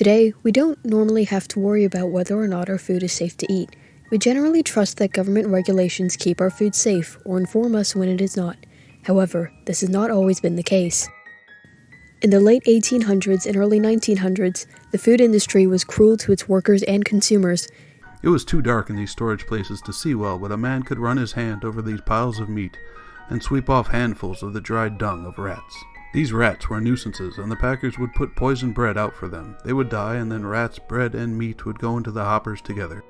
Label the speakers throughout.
Speaker 1: Today, we don't normally have to worry about whether or not our food is safe to eat. We generally trust that government regulations keep our food safe or inform us when it is not. However, this has not always been the case. In the late 1800s and early 1900s, the food industry was cruel to its workers and consumers.
Speaker 2: It was too dark in these storage places to see well, but a man could run his hand over these piles of meat and sweep off handfuls of the dried dung of rats. These rats were nuisances, and the packers would put poisoned bread out for them. They would die, and then rats, bread, and meat would go into the hoppers together.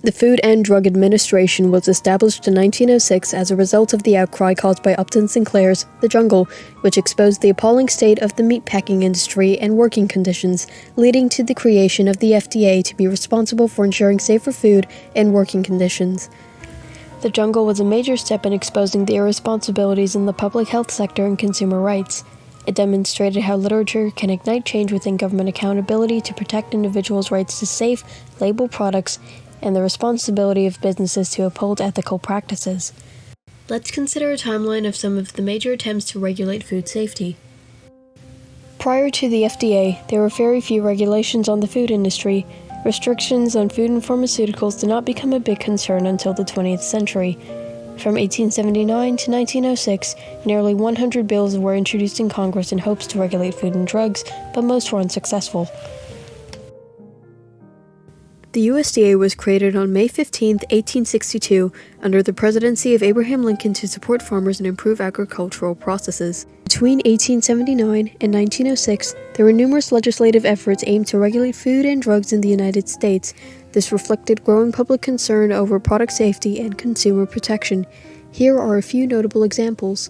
Speaker 1: The Food and Drug Administration was established in 1906 as a result of the outcry caused by Upton Sinclair's The Jungle, which exposed the appalling state of the meatpacking industry and working conditions, leading to the creation of the FDA to be responsible for ensuring safer food and working conditions. The Jungle was a major step in exposing the irresponsibilities in the public health sector and consumer rights. It demonstrated how literature can ignite change within government accountability to protect individuals' rights to safe, labeled products and the responsibility of businesses to uphold ethical practices. Let's consider a timeline of some of the major attempts to regulate food safety. Prior to the FDA, there were very few regulations on the food industry. Restrictions on food and pharmaceuticals did not become a big concern until the 20th century. From 1879 to 1906, nearly 100 bills were introduced in Congress in hopes to regulate food and drugs, but most were unsuccessful. The USDA was created on May 15, 1862, under the presidency of Abraham Lincoln to support farmers and improve agricultural processes. Between 1879 and 1906, there were numerous legislative efforts aimed to regulate food and drugs in the United States. This reflected growing public concern over product safety and consumer protection. Here are a few notable examples.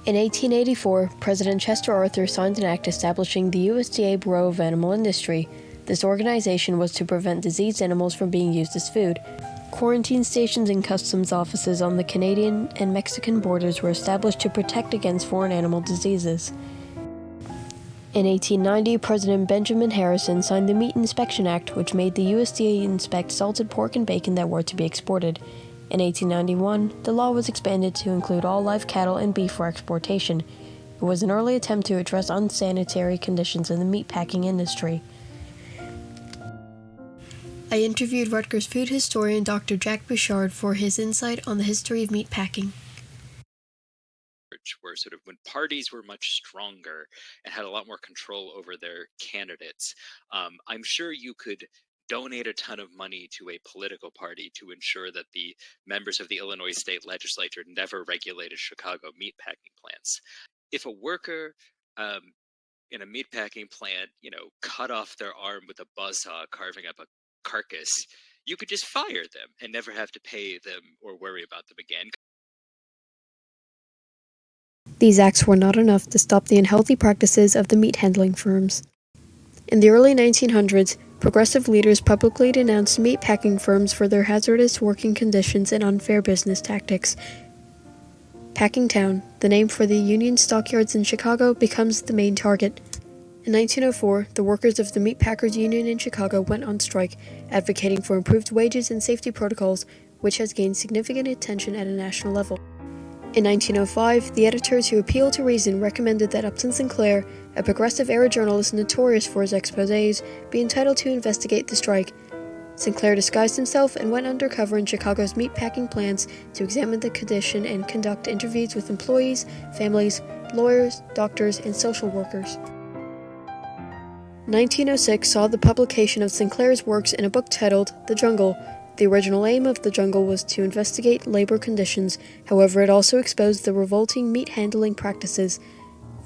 Speaker 1: In 1884, President Chester Arthur signed an act establishing the USDA Bureau of Animal Industry. This organization was to prevent diseased animals from being used as food. Quarantine stations and customs offices on the Canadian and Mexican borders were established to protect against foreign animal diseases. In 1890, President Benjamin Harrison signed the Meat Inspection Act, which made the USDA inspect salted pork and bacon that were to be exported. In 1891, the law was expanded to include all live cattle and beef for exportation. It was an early attempt to address unsanitary conditions in the meatpacking industry. I interviewed Rutgers food historian Dr. Jack Bouchard for his insight on the history of meatpacking.
Speaker 3: Where sort of when parties were much stronger and had a lot more control over their candidates, I'm sure you could donate a ton of money to a political party to ensure that the members of the Illinois state legislature never regulated Chicago meatpacking plants. If a worker in a meatpacking plant, cut off their arm with a buzzsaw carving up a carcass, you could just fire them and never have to pay them or worry about them again.
Speaker 1: These acts were not enough to stop the unhealthy practices of the meat handling firms. In the early 1900s, progressive leaders publicly denounced meat packing firms for their hazardous working conditions and unfair business tactics. Packingtown, the name for the Union stockyards in Chicago, becomes the main target. In 1904, the workers of the Meat Packers Union in Chicago went on strike, advocating for improved wages and safety protocols, which has gained significant attention at a national level. In 1905, the editors who appealed to reason recommended that Upton Sinclair, a progressive-era journalist notorious for his exposés, be entitled to investigate the strike. Sinclair disguised himself and went undercover in Chicago's meatpacking plants to examine the condition and conduct interviews with employees, families, lawyers, doctors, and social workers. 1906 saw the publication of Sinclair's works in a book titled The Jungle. The original aim of The Jungle was to investigate labor conditions, however it also exposed the revolting meat handling practices.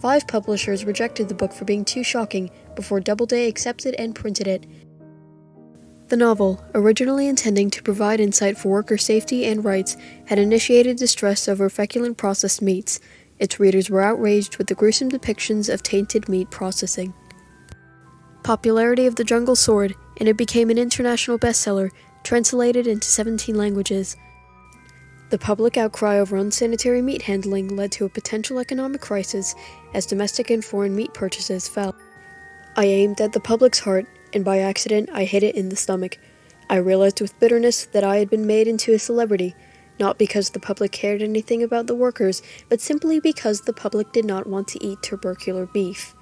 Speaker 1: 5 publishers rejected the book for being too shocking, before Doubleday accepted and printed it. The novel, originally intending to provide insight for worker safety and rights, had initiated distress over feculent processed meats. Its readers were outraged with the gruesome depictions of tainted meat processing. Popularity of The Jungle soared, and it became an international bestseller, translated into 17 languages. The public outcry over unsanitary meat handling led to a potential economic crisis as domestic and foreign meat purchases fell. I aimed at the public's heart, and by accident I hit it in the stomach. I realized with bitterness that I had been made into a celebrity. not because the public cared anything about the workers, but simply because the public did not want to eat tubercular beef.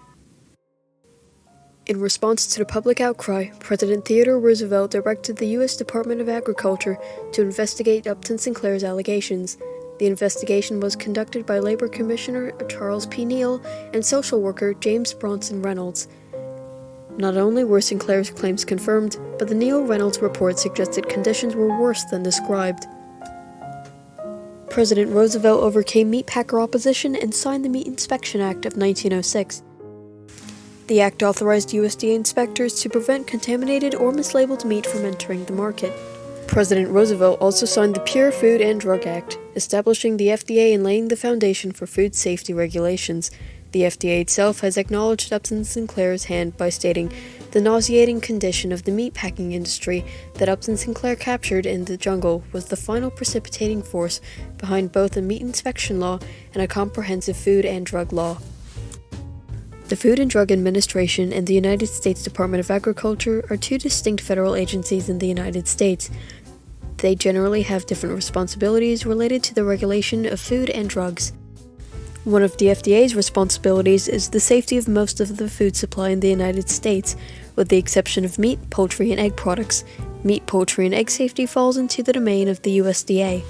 Speaker 1: In response to the public outcry, President Theodore Roosevelt directed the U.S. Department of Agriculture to investigate Upton Sinclair's allegations. The investigation was conducted by Labor Commissioner Charles P. Neal and social worker James Bronson Reynolds. Not only were Sinclair's claims confirmed, but the Neal-Reynolds report suggested conditions were worse than described. President Roosevelt overcame meatpacker opposition and signed the Meat Inspection Act of 1906. The act authorized USDA inspectors to prevent contaminated or mislabeled meat from entering the market. President Roosevelt also signed the Pure Food and Drug Act, establishing the FDA and laying the foundation for food safety regulations. The FDA itself has acknowledged Upton Sinclair's hand by stating, "The nauseating condition of the meatpacking industry that Upton Sinclair captured in the jungle was the final precipitating force behind both a meat inspection law and a comprehensive food and drug law." The Food and Drug Administration and the United States Department of Agriculture are two distinct federal agencies in the United States. They generally have different responsibilities related to the regulation of food and drugs. One of the FDA's responsibilities is the safety of most of the food supply in the United States, with the exception of meat, poultry, and egg products. Meat, poultry, and egg safety falls into the domain of the USDA.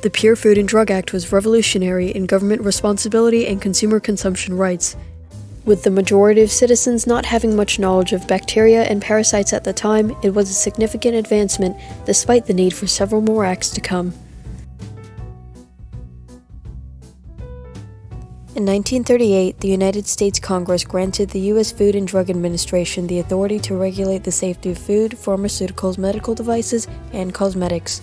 Speaker 1: The Pure Food and Drug Act was revolutionary in government responsibility and consumer consumption rights. With the majority of citizens not having much knowledge of bacteria and parasites at the time, it was a significant advancement, despite the need for several more acts to come. In 1938, the United States Congress granted the U.S. Food and Drug Administration the authority to regulate the safety of food, pharmaceuticals, medical devices, and cosmetics.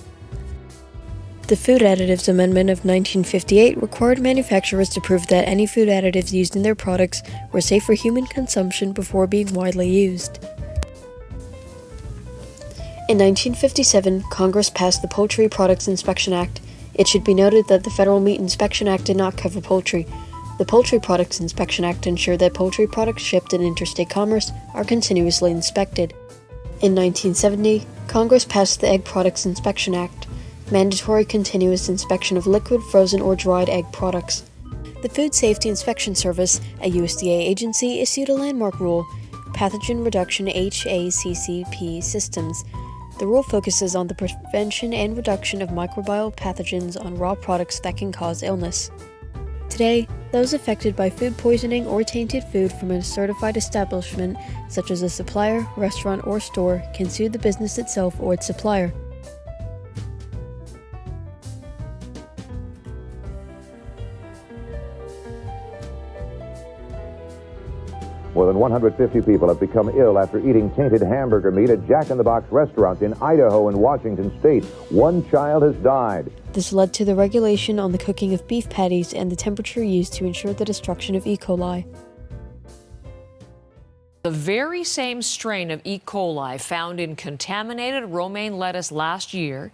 Speaker 1: The Food Additives Amendment of 1958 required manufacturers to prove that any food additives used in their products were safe for human consumption before being widely used. In 1957, Congress passed the Poultry Products Inspection Act. It should be noted that the Federal Meat Inspection Act did not cover poultry. The Poultry Products Inspection Act ensured that poultry products shipped in interstate commerce are continuously inspected. In 1970, Congress passed the Egg Products Inspection Act, mandatory continuous inspection of liquid, frozen, or dried egg products. The Food Safety Inspection Service, a USDA agency, issued a landmark rule, Pathogen Reduction HACCP Systems. The rule focuses on the prevention and reduction of microbial pathogens on raw products that can cause illness. Today, those affected by food poisoning or tainted food from a certified establishment, such as a supplier, restaurant, or store, can sue the business itself or its supplier.
Speaker 4: More than 150 people have become ill after eating tainted hamburger meat at Jack in the Box restaurants in Idaho and Washington state. One child has died.
Speaker 1: This led to the regulation on the cooking of beef patties and the temperature used to ensure the destruction of E. coli.
Speaker 5: The very same strain of E. coli found in contaminated romaine lettuce last year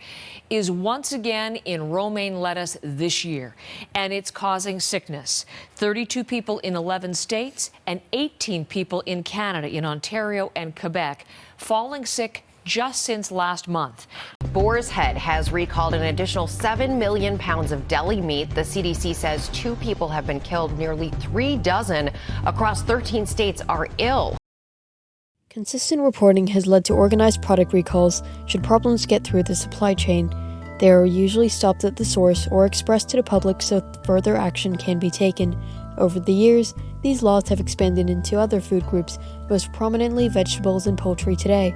Speaker 5: is once again in romaine lettuce this year, and it's causing sickness. 32 people in 11 states and 18 people in Canada, in Ontario and Quebec, falling sick just since last month.
Speaker 6: Boar's Head has recalled an additional 7 million pounds of deli meat. The CDC says 2 people have been killed. Nearly 3 dozen across 13 states are ill.
Speaker 1: Consistent reporting has led to organized product recalls should problems get through the supply chain. They are usually stopped at the source or expressed to the public so further action can be taken. Over the years, these laws have expanded into other food groups, most prominently vegetables and poultry today.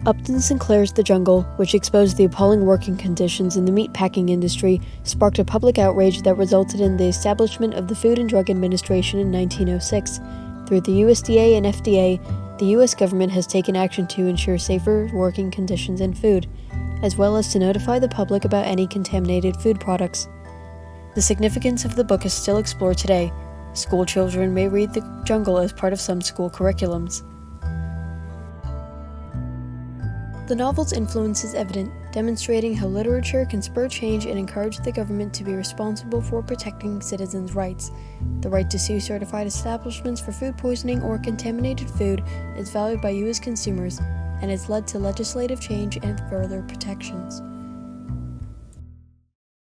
Speaker 1: Upton Sinclair's The Jungle, which exposed the appalling working conditions in the meatpacking industry, sparked a public outrage that resulted in the establishment of the Food and Drug Administration in 1906. Through the USDA and FDA, the U.S. government has taken action to ensure safer working conditions in food, as well as to notify the public about any contaminated food products. The significance of the book is still explored today. School children may read The Jungle as part of some school curriculums. The novel's influence is evident, demonstrating how literature can spur change and encourage the government to be responsible for protecting citizens' rights. The right to sue certified establishments for food poisoning or contaminated food is valued by U.S. consumers and has led to legislative change and further protections.